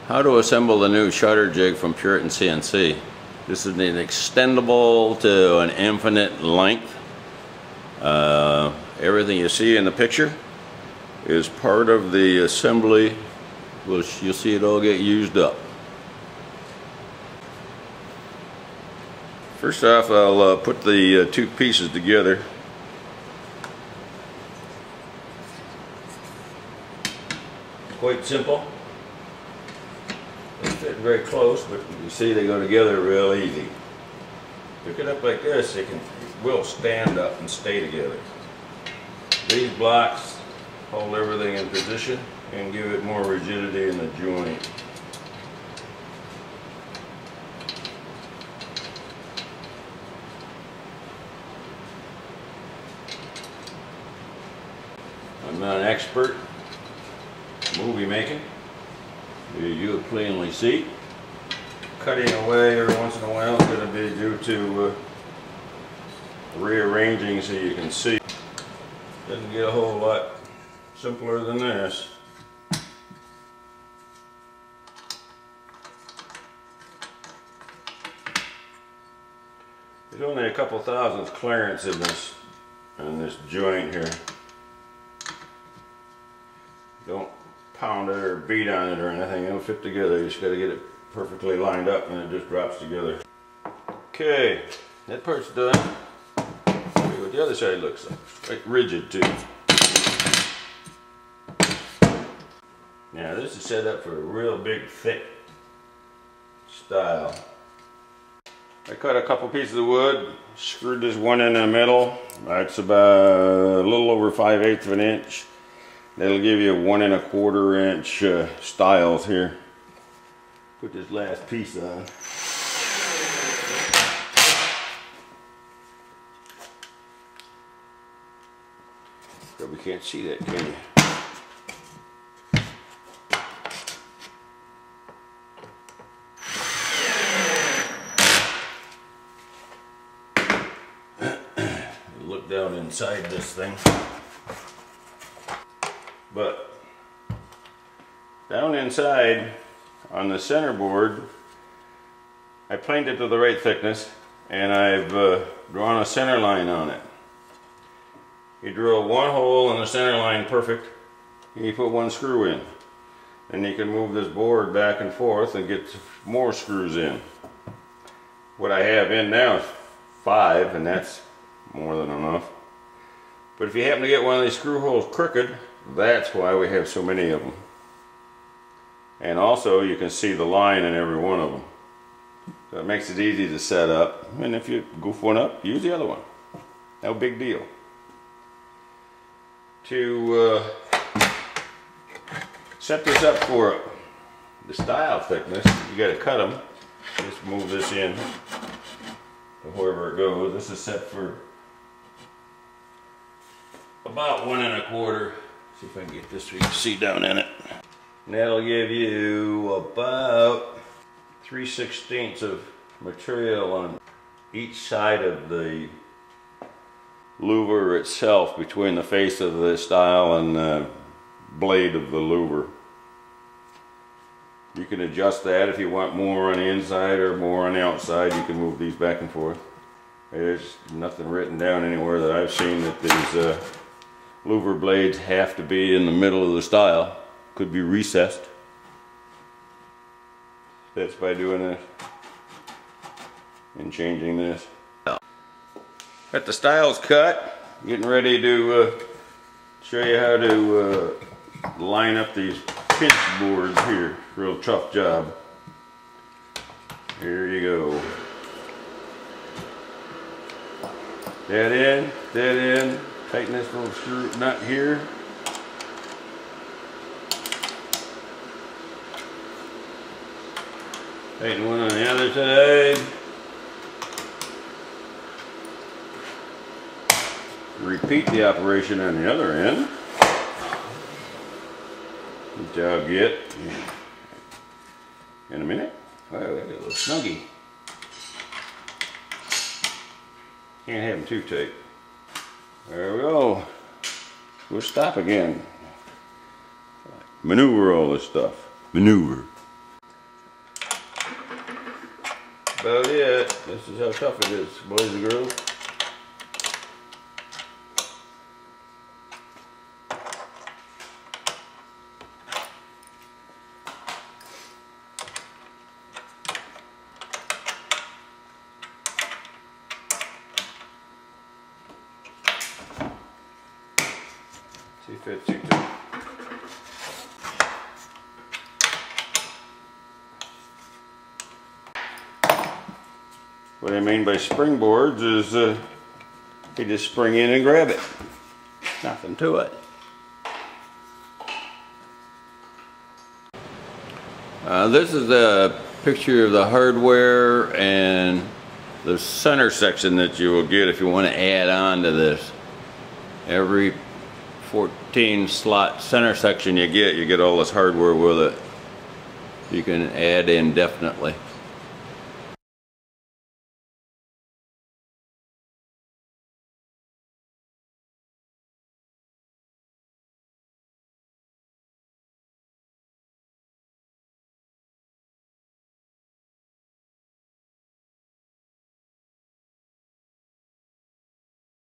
How to assemble the new Shutter Jig from Puritan CNC. This is an extendable to an infinite length. Everything you see in the picture is part of the assembly. You'll see it all get used up. First off, I'll put the two pieces together. Quite simple. They fit very close, but you see they go together real easy. Pick it up like this, it will stand up and stay together. These blocks hold everything in position and give it more rigidity in the joint. I'm not an expert movie making. You plainly see. Cutting away every once in a while is going to be due to rearranging so you can see. Doesn't get a whole lot simpler than this. There's only a couple thousandths clearance in this joint here. Don't pound it or beat on it or anything, it'll fit together. You just got to get it perfectly lined up and it just drops together. Okay, that part's done. See what the other side looks like. Quite rigid too. Now this is set up for a real big thick style. I cut a couple pieces of wood, screwed this one in the middle. That's about a little over 5/8 of an inch. That'll give you a 1 1/4 inch stiles here. Put this last piece on. Probably can't see that, can you? Look down inside this thing. But down inside on the center board, I planed it to the right thickness and I've drawn a center line on it. You drill one hole in the center line perfect, and you put one screw in. And you can move this board back and forth and get more screws in. What I have in now is 5, and that's more than enough. But if you happen to get one of these screw holes crooked, that's why we have so many of them. And also you can see the line in every one of them. So it makes it easy to set up. And if you goof one up, use the other one. No big deal. To set this up for the style thickness, you got to cut them. Just move this in to wherever it goes. This is set for about 1 1/4. See if I can get this so you can see down in it. And that'll give you about 3/16 of material on each side of the louver itself, between the face of the style and the blade of the louver. You can adjust that if you want more on the inside or more on the outside. You can move these back and forth. There's nothing written down anywhere that I've seen that these louver blades have to be in the middle of the style. Could be recessed. That's by doing this and changing this. Got the stiles cut. Getting ready to show you how to line up these pinch boards here. Real tough job. Here you go. That in, that in. Tighten this little screw nut here. Tighten one on the other side. Repeat the operation on the other end. Good job, get. In a minute. Wow, that got a little snuggy. Can't have them too tight. There we go. We'll stop again. Maneuver all this stuff. Maneuver. about it. This is how tough it is, boys and girls. See if it suits it. What I mean by springboards is you just spring in and grab it. Nothing to it. This is a picture of the hardware and the center section that you will get if you want to add on to this. Every 14 slot center section you get all this hardware with it. You can add indefinitely.